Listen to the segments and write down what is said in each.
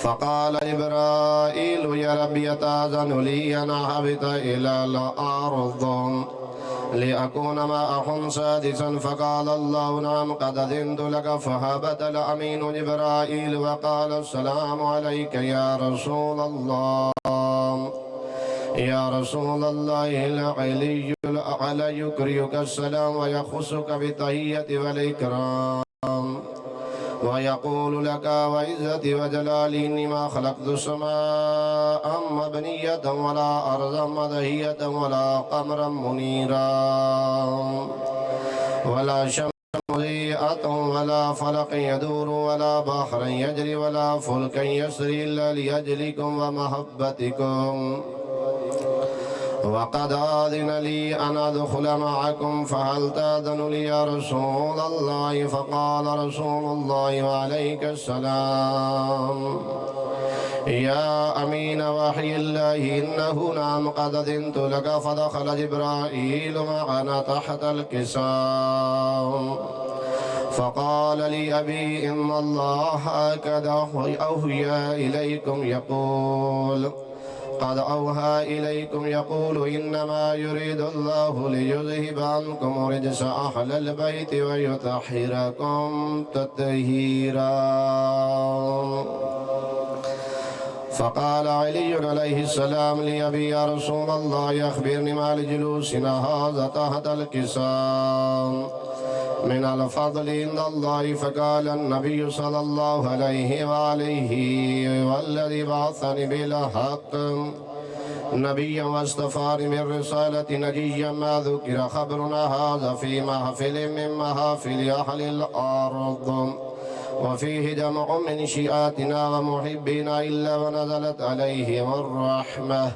فقال جبرائيل يا ربي تأذن لي أن أهبط إلى الأرض لأكون معهم سادسا؟ فقال الله نعم قد أذنت لك. فهبط الأمين جبرائيل وقال السلام عليك يا رسول الله. يا رسول الله العلي الأعلى يكريك السلام ويخصك بالتحية والإكرام ويقول لك وعزتي وجلالي إني ما خلقت السماء مبنية ولا أرضا مدهية ولا قمرا منيرا ولا شمس مضيئة ولا فلق يدور ولا بحر يجري ولا فلك يسري إلا لأجلكم ومحبتكم. وقد آذن لي أن أدخل معكم فهل تأذن لي يا رسول الله؟ فقال رسول الله وعليك السلام يا أمين وحي الله إنه نعم قد أذنت لك. فدخل جبرائيل معنا تحت الكساء فقال لي أبي إن الله هكذا أوحى إليكم يقول قد أوحى إليكم يقول إنما يريد الله ليذهب عنكم رجس أهل البيت ويطهركم تطهيرا. فقال علي عليه السلام لأبي يا رسول الله أخبرني ما لجلوسنا هذا تحت الكساء من الفضل عند الله. فقال النبي صلى الله عليه وآله والذي بعثني بالحق نبيا واصطفاني من رسالة نجيا ما ذكر خبرنا هذا في محفل من محافل أهل الأرض وفيه جمع من شيعاتنا ومحبنا إلا ونزلت عليهم الرحمة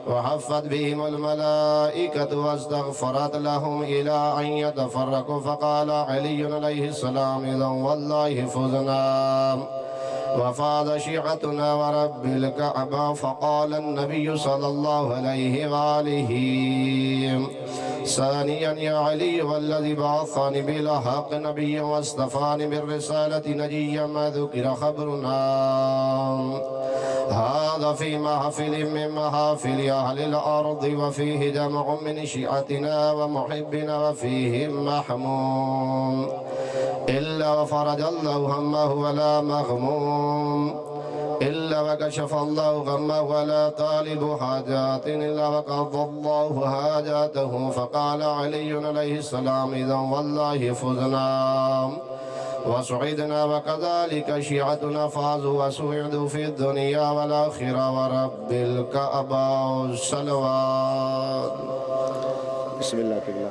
وحفت بهم الملائكة واستغفرت لهم إلى أن يتفرقوا. فقال علي عليه السلام إذا والله فزنا وفاض شيعتنا ورب الكعبة. فقال النبي صلى الله عليه وآله ثانيا يا علي والذي بعثني بالحق نبيا واصطفاني بالرسالة نجيا ما ذكر خبرنا هذا في محفل من محافل أهل الأرض وفيه جمع من شيعتنا ومحبنا وفيهم محموم إلا وفرج الله همه ولا مغموم إلا وكشف الله غمه ولا طالب حاجات إلا وقضى الله حاجاته. فقال علي عليه السلام إذا والله فزنا وسعدنا وكذلك شيعتنا فازوا وسعدوا في الدنيا والآخرة ورب الكعبة والصلوات. بسم الله كبلا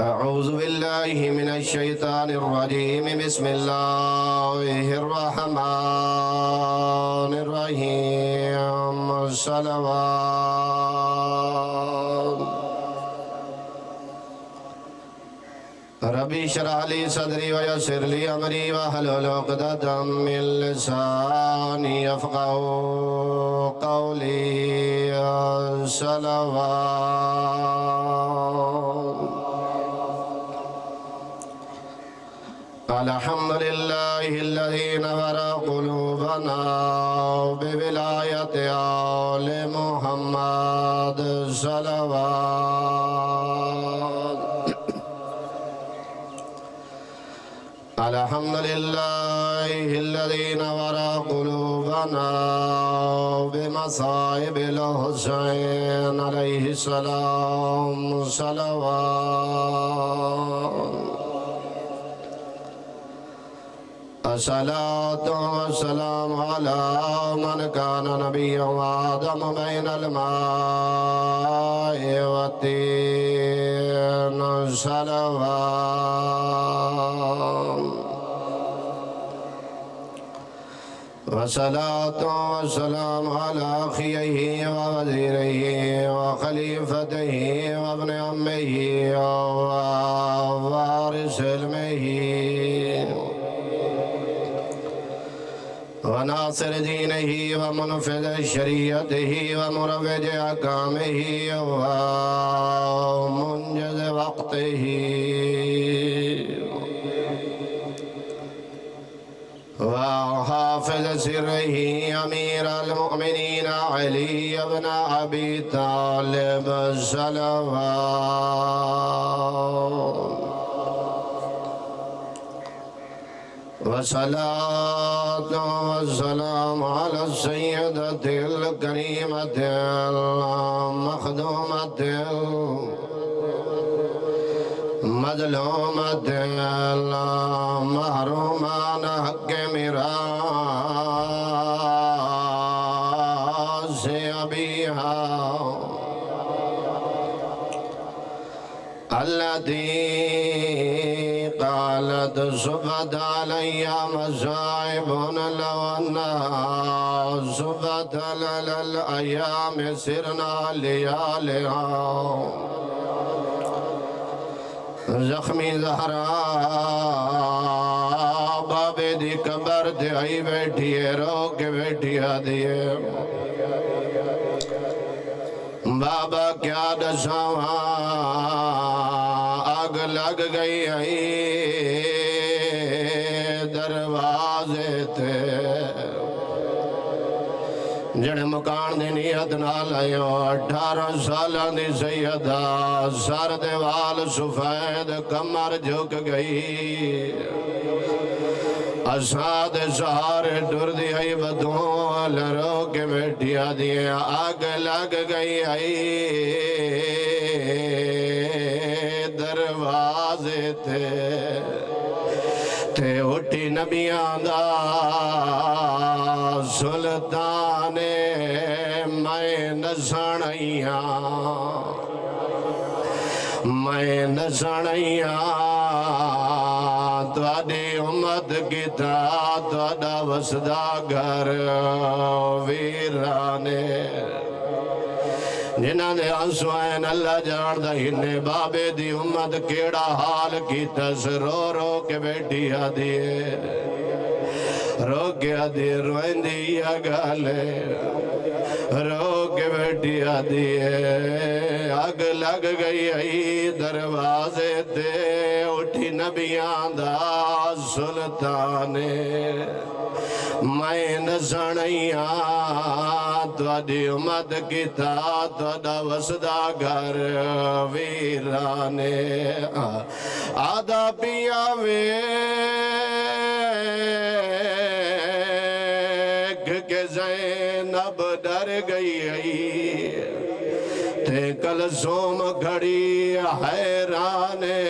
أعوذ بالله من الشيطان الرجيم بسم الله الرحمن الرحيم الصلوات ربي اشرح لي صدري ويسر لي أمري واحلل عقدة من لساني يفقهوا قولي الصلوات. الحمد لله الذي نور قلوبنا بولاية آل محمد صلوات. الحمد لله الذي نور قلوبنا بمصائب الحسين عليه السلام صلوات. والصلاة والسلام على من كان نبيا وآدم بين الماء والطين صلوات والصلاة والسلام على أخيه ووزيره وخليفته وابن عمه ووارث علمه وناصر دينه ومنفذ شريعته ومروج أحكامه ومنجز وقته وحافظ سره أمير المؤمنين علي بن أبي طالب صلوات والصلاة والسلام على السيدة الكريمة المخدومة مظلومة المحرومة حق ميراث أبيها التي قالت صبت علي مصائب لو أنها صبت على الأيام سرنا لياليها زخمی زہرا بابے دی قبر تے آئی بیٹھی ہے رو کے بیٹھی آدھیے بابا کیا دساواں آگ لگ گئی آئی دروازے تے جڑے مکان دی نیت نال آئیو 18 سالان دی سیدہ سر دے وال سفید کمر جھک گئی اساد سہارے ڈر دی آئی بدوں لرو کے بیٹھی آدھی آگ لگ گئی آئی دروازے تے اٹھی نبیاں دا سلطان میں نسنیاں تواڈی امت کی تا تواڈا وسدا گھر ویرانے جنہاں دے آنسوائن اللہ جاندہ ہنے بابے دی امت کیڑا حال کی تس رو رو کے بیٹھی آدھیے رو کے آدھی روئن دیا گالے رو کے بیٹھی آدھی آگ لگ گئی آئی دروازے تے اٹھی نبیاں دا سلطانے میں نسنیاں تواڈی امت کی تا تواڈا وسدا گھر ویرانے آدھا پیا کہ زینب ڈر گئی تے کلثوم گھڑی حیرانے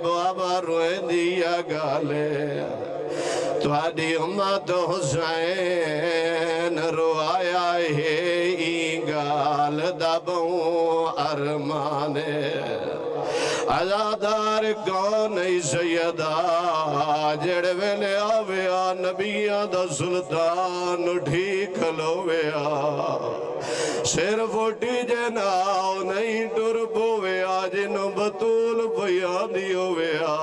بابا روئے دیا گالے تواڈی امت حسین روایا ہے ای گال دبوں ارمانے عزادار کون ای سیدہ جڑے ویلے آویا نبیاں دا سلطان ٹھیک لویا صرف اٹھی جناؤ نہیں ڈر پویا جنوں بطول بیان دیویا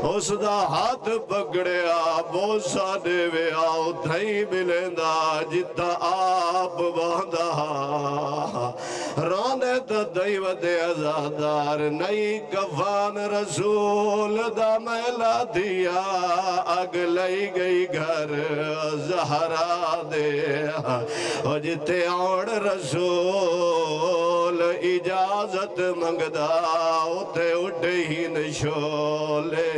اس دا ہاتھ پکڑیا بوسا دیویا اتھائی ملیندا جتا آپ باندھا رونے تا دیوت عزادار نئی کفان رسول دا میلا دیا اگ لئی گئی گھر زہرا دے جتے اور رسول اجازت منگدا اتے اٹھے ہی نشولے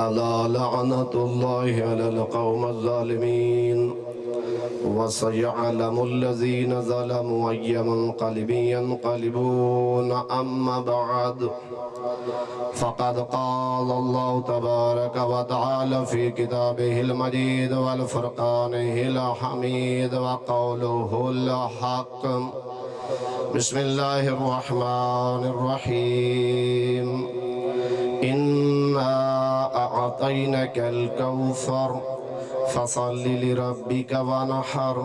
الا لعنت اللہ علی القوم الظالمین وسيعلم الذين ظلموا أي منقلب ينقلبون أما بعد فقد قال الله تبارك وتعالى في كتابه المجيد والفرقانه الحميد وقوله الحق بسم الله الرحمن الرحيم إنا أعطيناك الكوثر فصل لربك ونحر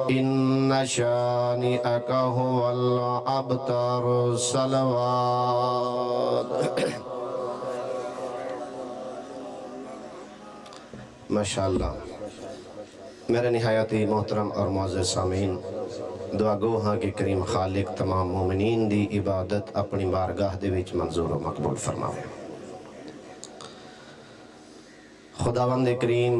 إن شانئك هو الأبتر صلوات ماشاءاللہ میرے نہایتی محترم اور معزز سامعین، دعا گو ہاں کہ کریم خالق تمام مومنین دی عبادت اپنی بارگاہ دے وچ منظور و مقبول فرماوے۔ خداوند کریم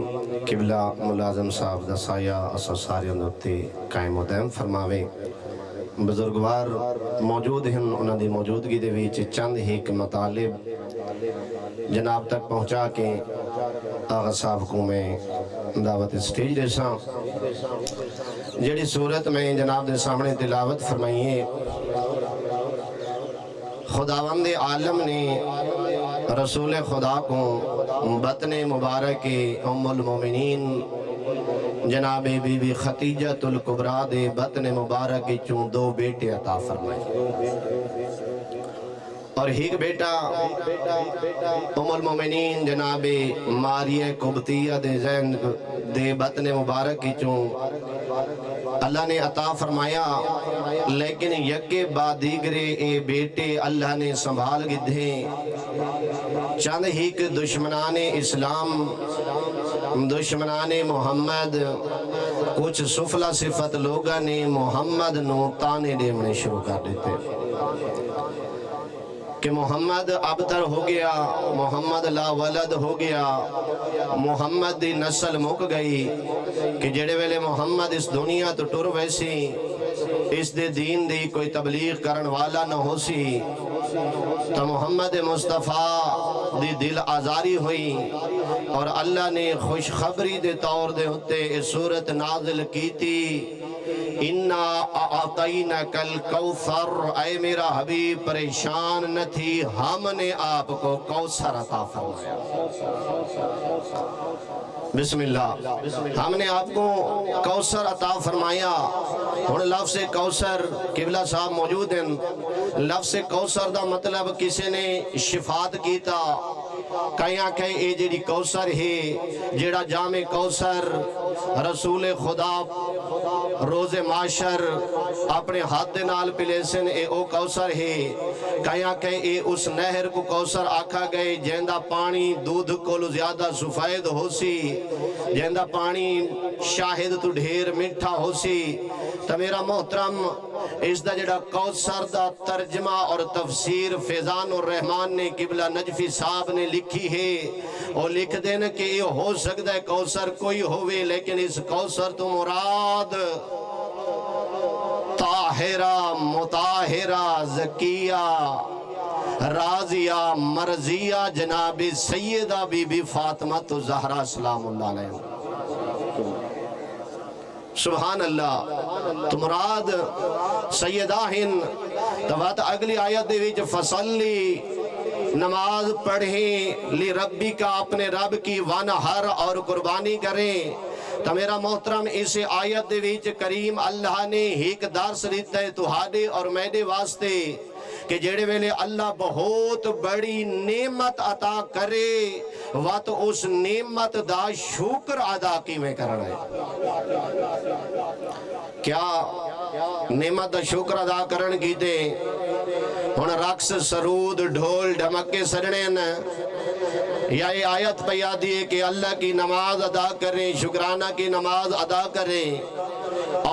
قبلہ ملازم صاحب دا سایہ اسا ساریاں دوتے قائم و دائم فرماوے۔ بزرگوار موجود ہیں، انہاں دی موجودگی دے وچ چند ایک مطالب جناب تک پہنچا کے آغا صاحب کو میں دعوت اسٹیج دے ساں جڑی صورت میں جناب دے سامنے تلاوت فرمائیے۔ خداوند عالم نے رسول خدا کو بطن مبارک ام المومنین جناب بی بی خدیجہ الکبریٰ دے بطن مبارک چون دو بیٹے عطا فرمائے، اور ایک بیٹا ام المومنین جناب ماریہ قبطیہ دے زین دے بطن مبارک چون اللہ نے عطا فرمایا، لیکن یکے بعد دیگرے اے بیٹے اللہ نے سنبھال گدھے۔ چند ہیک دشمنان اسلام، دشمنان محمد، کچھ سفلہ صفت لوگاں نے محمد نو تانے دیونے شروع کر دیتے کہ محمد ابتر ہو گیا، محمد لا ولد ہو گیا، محمد دی نسل مک گئی کہ جڑے ویلے محمد اس دنیا تو ٹر ویسی اس دے دین دی کوئی تبلیغ کرن والا نہ ہو سی، تو محمد مصطفیٰ دی دل آزاری ہوئی اور اللہ نے خوشخبری دے طور دے ہوتے اس صورت نازل کی تھی، اِنَّا أَعْطَيْنَكَ الْكَوْثَرَ، اے میرا حبیب پریشان نہ تھی، ہم نے آپ کو کوثر عطا فرمایا۔ بسم اللہ، ہم نے آپ کو کوثر عطا فرمایا۔ اور لفظ کوثر قبلہ صاحب موجود ہیں، لفظ کوثر دا مطلب کسی نے شفاعت کیتا، کہیں کہ اے جڑی کوثر ہے، جڑا جام کوثر رسول خدا روز معاشر اپنے ہاتھ نال پلیسن اے او کوثر ہے، کہیں کہ اے اس نہر کو کوثر آکھا گئے جیندہ پانی دودھ کولو زیادہ سفید ہو سی، جیندہ پانی شاہد تو ڈھیر مٹھا ہو سی۔ تو میرا محترم اس دا جڑا کوثر دا ترجمہ اور تفسیر فیضان الرحمن نے قبلہ نجفی صاحب نے لکھی ہے، اور لکھ دینا کہ یہ ہو سکتا ہے کوثر کوئی ہوئے، لیکن اس کوثر تو مراد طاہرہ مطاہرہ زکیہ راضیہ مرضیہ جناب سیدہ بی بی فاطمہ الزہرا سلام اللہ علیہ۔ سبحان اللہ، تو مراد سیدہ ہن۔ تو بات اگلی آیت دے وچ فصلی، نماز پڑھیں لی ربی کا، اپنے رب کی ونہر اور قربانی کریں۔ تو میرا محترم اس آیت دے وچ کریم اللہ نے ایک درس دیتا ہے تہاڈے اور میرے واسطے کہ جڑے ویلے اللہ بہت بڑی نعمت عطا کرے وقت اس نعمت دا شکر ادا کیویں کرنا ہے۔ کیا نعمت دا شکر ادا کرن کی دے ہن رقص سرود ڈھول ڈھمکے سجنے نا، یا یہ آیت پہ یاد ہے کہ اللہ کی نماز ادا کریں، شکرانہ کی نماز ادا کریں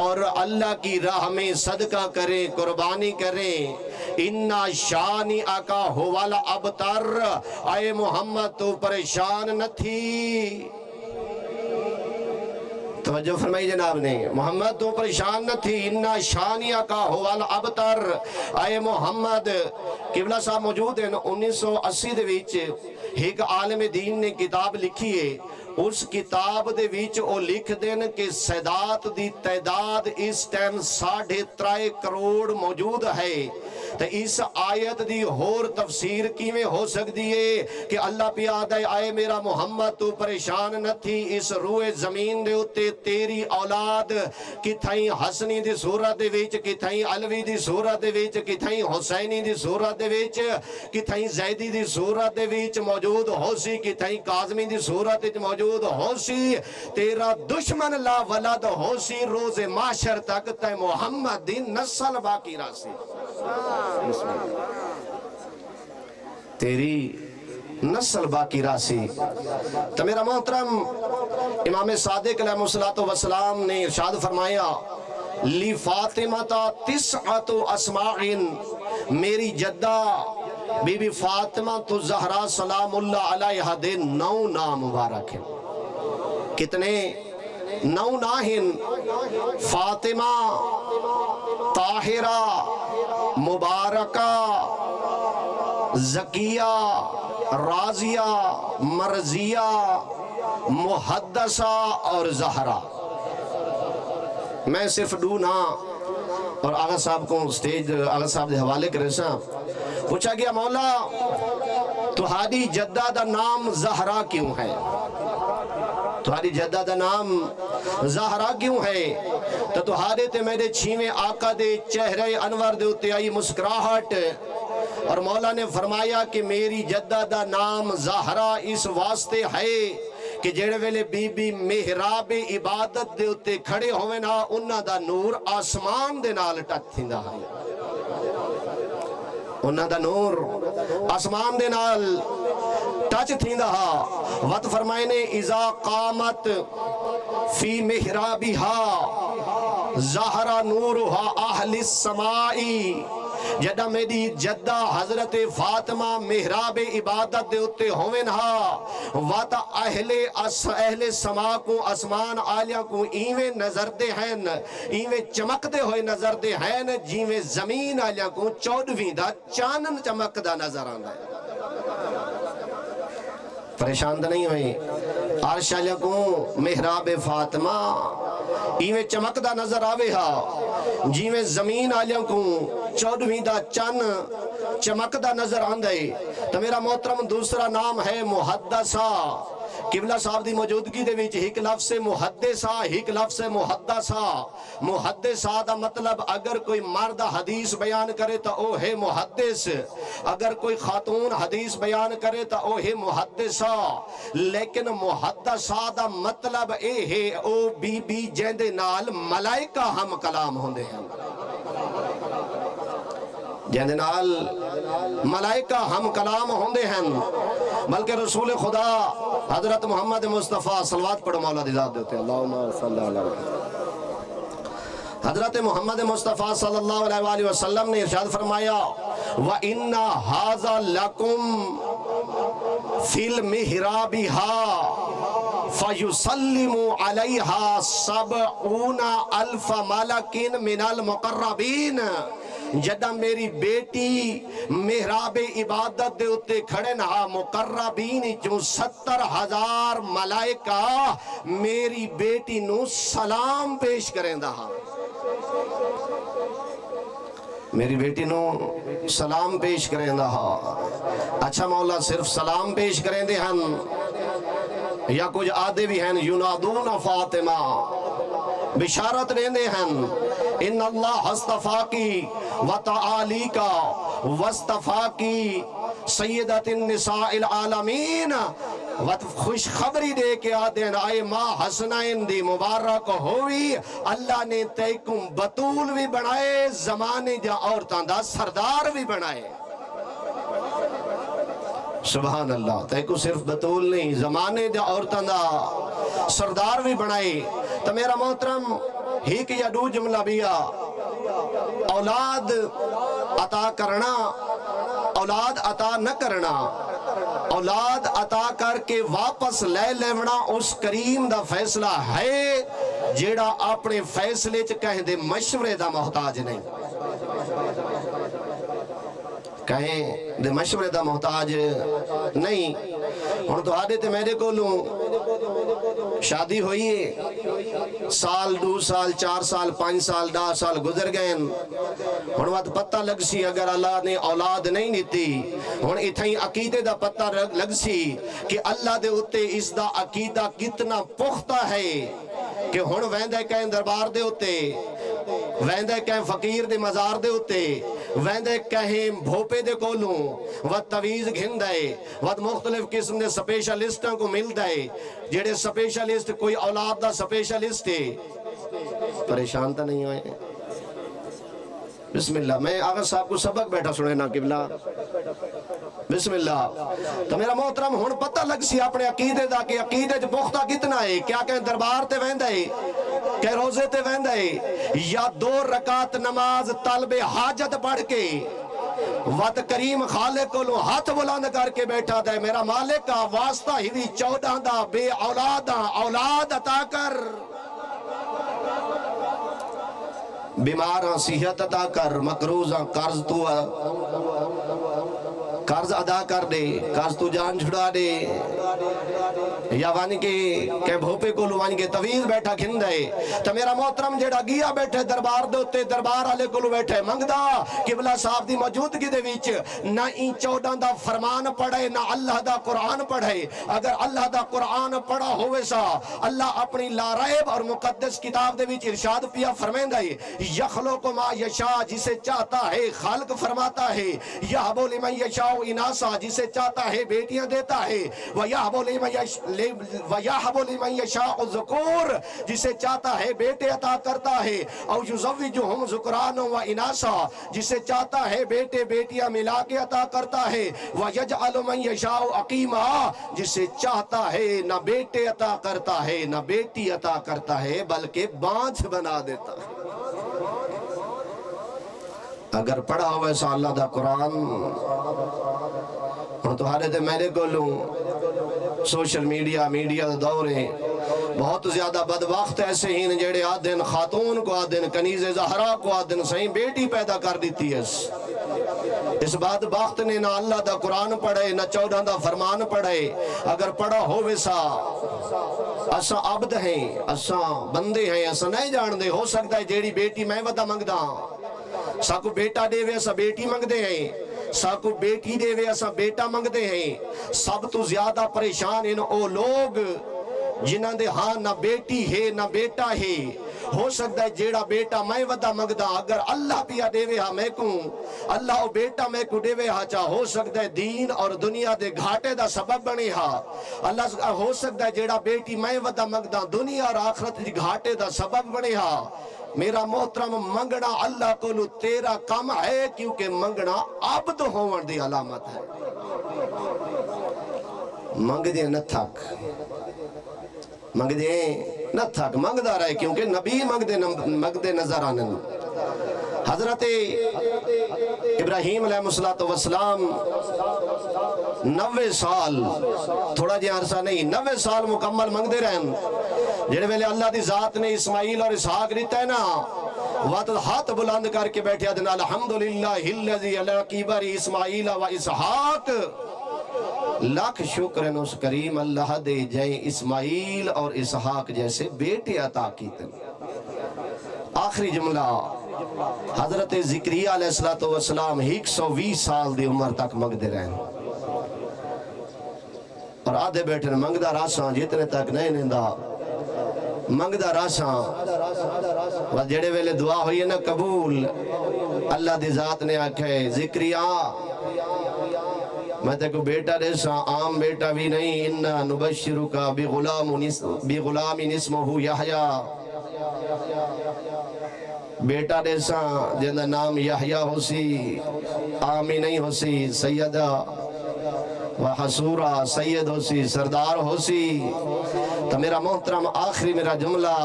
اور اللہ کی راہ میں صدقہ کریں، قربانی کریں۔ اِنَّا شَانِئَكَ هُوَ الْأَبْتَرُ، اے محمد تو پریشان نہ تھی۔ توجہ فرمائی جناب نے، محمد تو پریشان نہ تھی۔ اِنَّا شَانِئَكَ هُوَ الْأَبْتَرُ، اے محمد۔ قبلہ صاحب موجود ہیں 1980 دے وچ ایک عالم دین نے کتاب لکھی ہے، اس کتاب دے ویچ او لکھ دین کہ سادات دی تعداد اس ٹائم 3.5 کروڑ موجود ہے۔ تو اس آیت دی ہور تفسیر کی میں ہو سکتی ہے کہ اللہ پیادہ آئے میرا محمد تو پریشان نہ تھی، اس روئے زمین دے اتے تیری اولاد کتھائیں حسنی دی صورت دے ویچ، کتھائیں علوی دی صورت دے ویچ، کتھائیں حسینی دی صورت دے ویچ، کتھائیں زیدی دی صورت دے ویچ موجود ہو سی، کتھائیں قاظمی دی صورت دے موجود ہو سی، تیرا دشمن لا ولد ہو سی، روز معاشر تک تے محمد دی نسل باقی راسی، تیری نسل باقی راسی۔ تو میرا محترم امام صادق علیہ السلام نے ارشاد فرمایا لی فاطمہ تسعۃ اسماء، میری جدہ بی بی فاطمہ تو زہرا سلام اللہ علیہ دے 9 نام مبارک ہیں۔ کتنے 9 نام ہیں؟ فاطمہ، طاہرہ، مبارکہ، زکیہ، راضیہ، مرضیہ، محدثہ اور زہرا۔ میں صرف ڈونا اور آغا صاحب کو سٹیج آغا صاحب دے حوالے کرے سا پوچھا گیا مولا تہاڈی جدہ دا نام زہرا کیوں ہے؟ تہاڈی جدہ دا نام زہرا کیوں ہے؟ تو تہاڈے تے میرے 6ویں آقا دے چہرے انور دے اتے آئی مسکراہٹ، اور مولا نے فرمایا کہ میری جدہ دا نام زہرا اس واسطے ہے کہ جڑے ویلے بی بی محراب عبادت دے اتے کھڑے ہوئے نا انہاں دا نور آسمان دے نال ٹچ تھیندا ہے، انہاں دا نور آسمان دے نال ٹچ تھیندا ہے۔ وقت فرمائے نے اذا قامت فی محرابها ظہر نورها اہل السمائی، جدہ میری جدہ حضرت فاطمہ محراب عبادت دے اتے ہوئن ہا وات اہل سما کو اسمان آلیاں کو ایویں نظر دے ہیں، ایویں چمک دے ہوئے نظر دے ہیں جیویں زمین آلیاں کو 14ویں دا چانن چمک دا نظر آندا ہے۔ پریشان دا نہیں ہوئی، عرش آلیاں کو محراب فاطمہ ایویں چمک دا نظر آوے ہا جیویں زمین آلیاں کو 14ویں دا چن چمک دا نظر آندے۔ تو میرا محترم دوسرا نام ہے محدثہ۔ قبلہ صاحب دی موجودگی دے وچ ایک لفظ محدثہ، ایک لفظ محدثہ۔ محدثہ دا مطلب اگر کوئی مرد حدیث بیان کرے تو او ہے محدث، اگر کوئی خاتون حدیث بیان کرے تو او ہے محدثہ، لیکن محدثہ دا مطلب اے ہے او بی بی جیندے نال ملائکہ ہم کلام ہوندے ہیں، جیندے نال ملائکہ ہم کلام ہوندے ہیں، بلکہ رسول خدا حضرت محمد مصطفیٰ صلوات پڑھو مولا دی ذات دیتے اللہم صلی اللہ علیہ وسلم۔ حضرت محمد مصطفیٰ صلی اللہ علیہ وآلہ وسلم نے ارشاد فرمایا وَإِنَّ هَذَا لَكُمْ فِي الْمِحْرَابِهَا فَيُسَلِّمُ عَلَيْهَا 70 أَلْفَ مَلَكٍ مِنَ الْمُقَرَّبِينَ۔ جدہ میری بیٹی محراب عبادت دے اتے کھڑے نہ مقربین جو 70,000 ملائکہ میری بیٹی نو سلام پیش کریں دہا، میری بیٹی نو سلام پیش کریں دہا۔ اچھا مولا صرف سلام پیش کریں دے ہن یا کچھ آدھے بھی ہیں ینادون فاطمہ بشارت دیں دے ہیں ان اللہ استفاقی وتعالی کا واستفاقی سیدت النساء العالمین، خوش خبری دے کے آدھین آئے ماں حسنین دی مبارک ہوئی، اللہ نے تیکم بطول بھی بنائے، زمانے جا عورتاں دا سردار بھی بنائے۔ سبحان اللہ، تیکو صرف بطول نہیں زمانے دا عورتاں دا سردار بھی بنائے۔ تو میرا محترم ہی کہ یا دو جملہ بیا اولاد عطا کرنا، اولاد عطا نہ کرنا، اولاد عطا کر کے واپس لے لیونا اس کریم دا فیصلہ ہے جیڑا اپنے فیصلے چ کہیں دے مشورے دا محتاج نہیں، کہیں دے مشورے دا محتاج نہیں. ہن تہاڈے تے میرے کولوں شادی ہوئی ہے، سال 2 سال 4 سال 5 سال 10 سال گزر گئے، ہن وقت پتہ لگ سی اگر اللہ نے اولاد نہیں دیتی، ہن اتھائی عقیدے دا پتہ لگ سی کہ اللہ دے اتے اس دا عقیدہ کتنا پختہ ہے کہ ہن ویندے کہیں دربار دے اتے، ویندے کہیں فقیر دے مزار دے اتے، ویندے کہیں بھوپے دے کولوں وقت تویز گھن دے، وقت مختلف قسم دے سپیشلسٹوں کو مل دے، جڑے سپیشلسٹ کوئی اولاد دا سپیشلسٹ ہے. پریشان تا نہیں ہوئے؟ بسم اللہ. میں آغا صاحب کو سبق بیٹھا سنے نا قبلہ. بسم اللہ. تو میرا محترم ہون پتہ لگ سی اپنے عقیدے دا کہ عقیدے جو پختہ کتنا ہے، کیا کہیں دربار تے ویندے کہ روزے تے ویندے یا 2 رکعت نماز طلب حاجت پڑھ کے وقت کریم خالق کو ہاتھ بلند کر کے بیٹھا دے میرا مالک کا واسطہ ہی بھی 14 دا بے اولاد عطا کر، بیماراں صحت عطا کر، مقروضاں قرض ادا کر دے، قرض تو جان چھڑا دے، یا وان کے کہ بھوپے کو وان کے طویل بیٹھا کھن دے. تو میرا محترم جیڑا گیا بیٹھے دربار دوتے دربار آلے کو بیٹھے منگدہ قبلہ صاحب دی موجودگی دے ویچ نہ این 14 دا فرمان پڑھے نہ اللہ دا قرآن پڑھے. اگر اللہ دا قرآن پڑھا ہوئے سا اللہ اپنی لا ریب اور مقدس کتاب دے ویچ ارشاد پیا فرمین دے یخلق ما یشاء جسے چاہتا ہے خالق فرماتا ہے، یہب لمن یشاء اناسا جسے چاہتا ہے بیٹیاں دیتا ہے، وَيَحْبُ لِمَنْ يَشَاءُ الذُّكُورَ جسے چاہتا ہے بیٹے عطا کرتا ہے، او يُزَوِّجُهُمْ ذُكْرَانًا وَإِنَاثًا جسے چاہتا ہے بیٹے بیٹیاں ملا کے عطا کرتا ہے، وَيَجْعَلُ مَنْ يَشَاءُ عَقِيمًا جسے چاہتا ہے نہ بیٹے عطا کرتا ہے نہ بیٹی عطا کرتا ہے بلکہ بانجھ بنا دیتا ہے. اگر پڑھا ہوئے سا اللہ دا قرآن اور تمہارے دے میرے کو لوں سوشل میڈیا دا دور ہے، بہت زیادہ بدبخت ایسے ہی جیڑے آدھن خاتون کو آدھن کنیز زہرا کو آدھن صحیح بیٹی پیدا کر دیتی ہے. اس بدبخت نے نہ اللہ دا قرآن پڑھے نہ 14 دا فرمان پڑھے. اگر پڑھا ہوئے سا اساں عبد ہیں، اساں بندے ہیں، اساں نہیں جان دے ہو سکتا ہے جیڑی بیٹی میں ودا منگدا ساکو بیٹا دے وے اسا بیٹی منگ دے ہیں، ساکو بیٹی دے وے اسا بیٹا منگ دے ہیں. سب تو زیادہ پریشان ان او لوگ جنہاں دے ہاں نہ بیٹی ہے نہ بیٹا ہے. ہو سکتا ہے جیڑا بیٹا میں ودا منگ دا اگر اللہ پیا دے وے ہاں میں کوں اللہ او بیٹا میں کو دے وے ہاں چاہ ہو سکتا ہے دین اور دنیا دے گھاٹے دا سبب بنے ہاں. اللہ ہو سکتا ہے جیڑا بیٹی میں ودا منگ دا دنیا اور آخرت دی گھاٹے دا سبب بنے ہاں. میرا محترم منگنا اللہ کو لو تیرا کم ہے کیونکہ منگنا عبد ہون دی علامت ہے. منگ دے نہ تھک، منگ دے نہ تھک، منگ دا رہے کیونکہ نبی منگ دے نظر آنن. حضرت ابراہیم علیہ السلام 90 سال تھوڑا جی عرصہ نہیں 90 سال مکمل منگ دے رہن. جڑے ویلے اللہ دی ذات نے اسماعیل اور اسحاق دیتا ہے نا وقت ہاتھ بلند کر کے بیٹھے دن الحمدللہ الذی علی کبر اسماعیل و اسحاق. لاکھ شکر اس کریم اللہ دے جائیں اسماعیل اور اسحاق جیسے بیٹے عطا کیتے. آخری جملہ حضرت زکریا علیہ السلام 120 سال دی عمر تک منگ دے رہے ہیں اور آدھے بیٹھے منگدہ راساں جتنے تک نہیں نندا منگدہ راساں و جڑے ویلے دعا ہوئی ہے نا قبول. اللہ دی ذات نے آکھے زکریا میں تے کو بیٹا دے سا عام بیٹا بھی نہیں انہا نبشرکا بغلام اسمہ یحییٰ بیٹا دے سا جندہ نام یحییٰ ہو سی عامی نہیں ہو سی سیدہ و حسورہ سید ہو سی سردار ہو سی. تو میرا محترم آخری میرا جملہ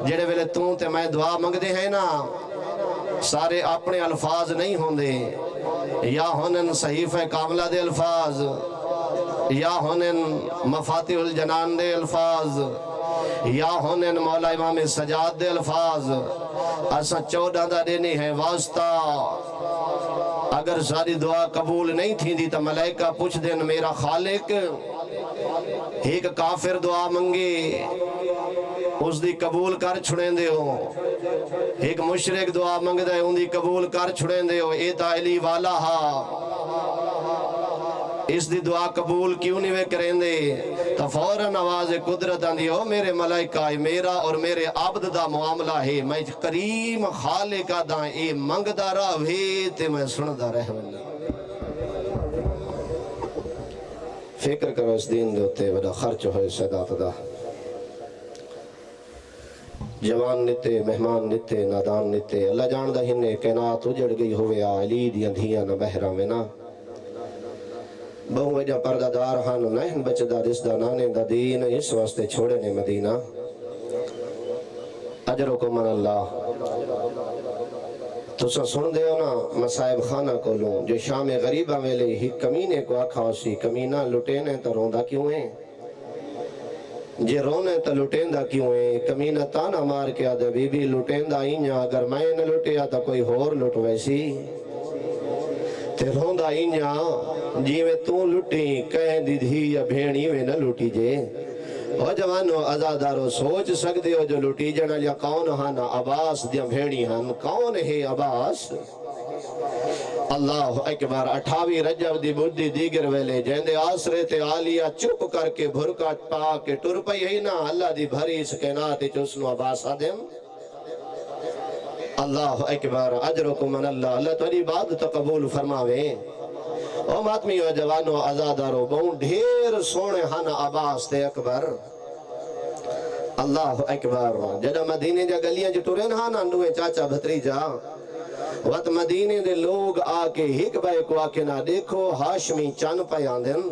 جڑے ویلے توں تے میں دعا منگ دے ہیں نا سارے اپنے الفاظ نہیں ہوں دے یا ہونن صحیفہ کاملہ دے الفاظ یا ہونن مفاتیح الجنان دے الفاظ یا ہونن مولا امام سجاد دے الفاظ اسا 14 دا دینے ہیں واسطہ اگر ساری دعا قبول نہیں تھی دی تو ملائکہ پوچھ دین میرا خالق ایک کافر دعا منگے اس دی قبول کر چھڑیں دے ہو، ایک مشرک دعا منگ دے ان دی قبول کر چھڑیں دے ہو، اے تا علی والا ہا اس دی دعا قبول کیوں نہیں وے کریں دے؟ تو فوراً آواز قدرت آندی ہو میرے ملائکہ میرا اور میرے عبد دا معاملہ ہے، میں کریم خالقہ دا اے منگ دا رہے تے میں سن دا رہ واللہ۔ فکر کرو اس دین دے ہوتے بڑا خرچ ہوئے صدات دا، جوان نتے مہمان نتے نادان نتے، اللہ جان دا ہنے کائنات اجڑ گئی ہوئے علی دی اندھیاں نہ بہرہ میں نا بہو وجہ پردہ دار ہانو نہن بچدہ رسدہ نانے دا دین اس واسطے چھوڑے نے مدینہ اجرکم من اللہ۔ تو سا سن دے ہو نا مسائب خانہ کو لوں جو شام غریبہ ویلے ہی کمینے کو آکھا اسی کمینہ لٹینے تا روندہ کیوں ہیں جے رونے تا لٹیندہ کیوں ہیں کمینہ تانا مار کے آدھے بی بی لٹیندہ اینیا اگر میں نہ لٹیا تا کوئی ہور لٹ ویسی تے روندہ اینیا جیوے تو لٹی کہیں دی دھی یا بھینی وے نہ لٹی جے او جوانو ازادارو سوچ سکتے ہو جو لٹی جنا لیا کون ہانا عباس دیا بھینی ہن کون ہے عباس اللہ اکبر 28 رجب دی بدھی دیگر ویلے جہندے آسرے تے آلیا چپ کر کے بھرکا پا کے ٹر پئی ہے نا اللہ دی بھری سکینات چسنو عباس آدم اللہ اکبر اجرکم من اللہ اللہ تاری بات قبول فرماوے او ماتمی و جوانو ازادارو بہن ڈھیر سونے ہانا عباس تے اکبر اللہ اکبر جڑا مدینے جا گلیاں جو ٹورین ہانا نوے چاچا بھتری جا وقت مدینے دے لوگ آکے ہک بائے کو آکے نہ دیکھو ہاشمی چان پہ آندن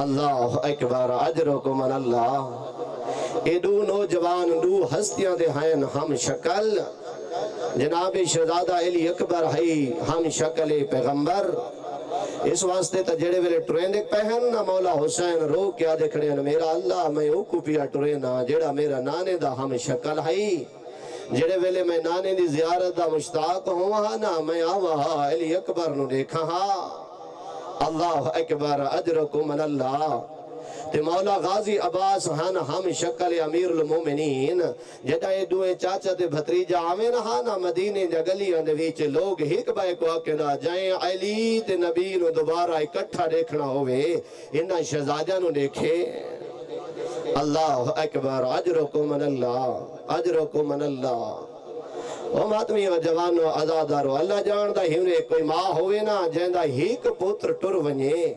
اللہ اکبر اجرکم من اللہ اے دو نوجوان دو ہستیاں دے ہیں ہم شکل جناب شہزادہ علی اکبر ہے ہم شکل پیغمبر اس واسطے تا جڑے ویلے ٹرینک پہن نا مولا حسین رو کیا دیکھنے میرا اللہ میں اوکو پیا ٹرینا جڑا میرا نانے دا ہم شکل ہے جڑے ویلے میں نانے دی زیارت دا مشتاق ہوا نا میں آوہا علی اکبر نو دیکھا اللہ اکبر اجرکم من اللہ تے مولا غازی عباس ہن ہم شکل امیر المومنین جدا یہ دوئے چاچا تے بھتریجا آمین ہانا مدینے جا گلیاں دے ویچے لوگ ہک بائے کو آکنا جائیں علی تے نبی نو دوبارہ اکٹھا دیکھنا ہوئے انہا شہزادہ نو دیکھے اللہ اکبر اجرکم من اللہ اجرکم من اللہ او ماتمی و جوانو ازادارو اللہ جاندہ ہیونے کوئی ماں ہوئے نا جہندہ ہیک پوتر ٹر ونجے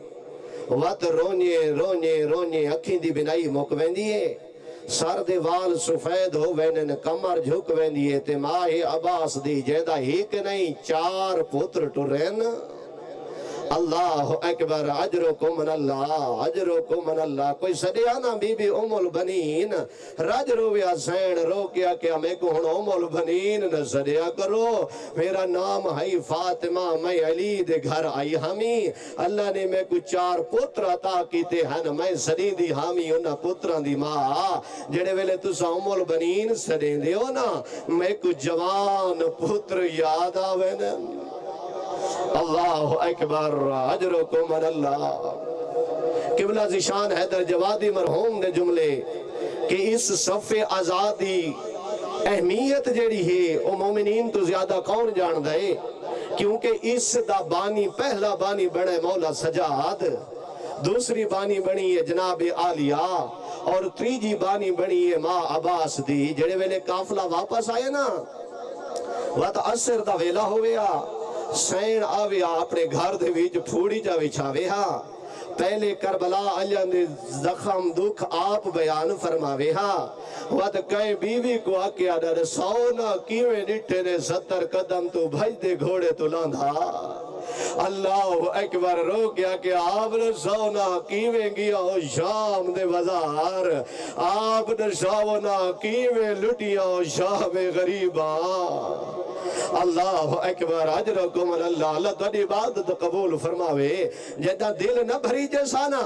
وقت رونے رونے رونے اکھیں دی بنائی مک ویندیے سر دے وال سفید ہو وینن کمر جھک ویندیے تے ماہ عباس دی جہندہ ہیک نہیں 4 پوتر ٹرین اللہ اکبر اجرکم من اللہ اجرکم من اللہ کوئی سڑیانا بی بی ام البنین رج رویا سین رو کیا کیا میں کو ہن ام البنین نہ سڑیا کرو میرا نام ہے فاطمہ میں علی دے گھر آئی ہمی اللہ نے میں کو 4 پتر عطا کیتے ہیں میں سڑی دی ہامی انہا پتران دی ماں جڑے ویلے تسا ام البنین سڑیں دے ہو نا میں کو جوان پتر یاد آوے نا اللہ اکبر اجرکم من اللہ قبلہ ذیشان حیدر جوادی مرحوم دے جملے کہ اس صف آزادی اہمیت جیڑی ہے او مومنین تو زیادہ کون جان دے کیونکہ اس دا بانی پہلا بانی بڑے مولا سجاد دوسری بانی بنی ہے جناب آلیہ اور تیجی بانی بنی ہے ماں عباس دی جڑے ویلے کافلہ واپس آئے نا وقت عصر دا ویلا ہویا سین آویا اپنے گھر دے ویچ پھوڑی جا وچھاوے ہاں پہلے کربلا علیہ نے زخم دکھ آپ بیان فرماوے ہاں وقت کئی بیوی کو آکے آدھا سونا کیویں نٹھے نے 70 قدم تو بھج دے گھوڑے تو لاندھا اللہ اکبر رو کیا کہ آپ نے سونا کیویں گیا ہو شام دے بازار آپ نے سونا کیویں لٹیا ہو شام غریبہ اللہ اکبر اجرکم اللہ اللہ تاری عبادت قبول فرماوے جدہ دل نہ بھری جیسانا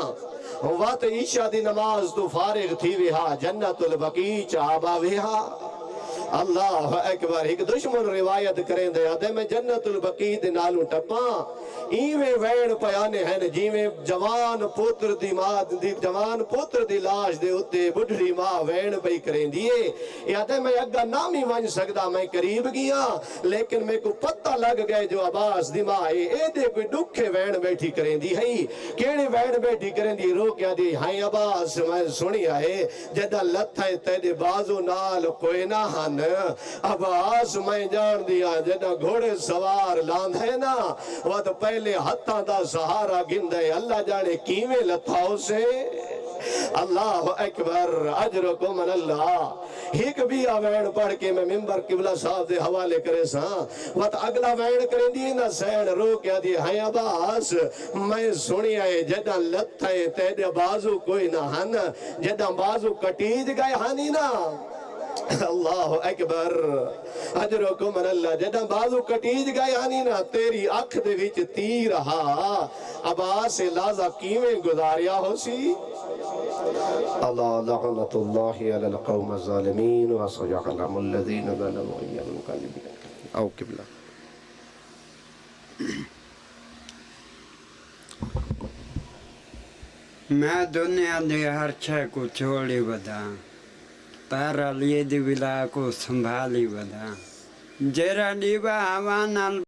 وقت عشاء دی نماز تو فارغ تھی وہا جنت البقیع چابا وہا اللہ اکبر ایک دشمن روایت کریں دے آدھے میں جنت البقیع دے نالوں ٹپاں ایویں وین پیانے ہیں جیویں جوان پوتر دی ماں دی جوان پوتر دی لاش دے اتے بڑھڑی ماں وین پئی کریں دیئے یہ آدھے میں اگا نامی ون سکدا میں قریب گیا لیکن میں کو پتہ لگ گئے جو عباس دی ماں اے دے کوئی دکھے وین بیٹھی کریں دی ہے کیڑے وین بیٹھی کریں دی رو کیا دی ہائیں عباس میں سنی آئے جدہ لتھائے تیدے بازو نال کوئی نہ ہن عباس میں جان دیا جدہ گھوڑے سوار لاند ہے نا وہ تو پہلے ہتھاں دا سہارا گندے اللہ جانے کیویں لتھاؤ سے اللہ اکبر اجرکم من اللہ ایک بھی آوین پڑھ کے میں ممبر قبلہ صاحب دے حوالے کرے ساں وقت اگلا وین کریں دی نا سین رو کیا دی ہائیں عباس میں سنی آئے جدہ لتھائے تیدے بازو کوئی نہ ہن جدہ بازو کٹیج گئے ہنی نا اللہ اکبر اجرکم من اللہ جدہ بازو کٹیج گئے ہنی نا تیری اکھ دے وچ تیر ہا عباس لازہ کیویں گزاریا ہو سی اللہ لعنت اللہ علی القوم الظالمین وسيعلم الذین ظلموا أي منقلب او قبلہ میں دنیا دی ہر چھے کو چھوڑی ودا پارا لیے دی ولا کو سنبھالی ودا جیرا دیبا آوانال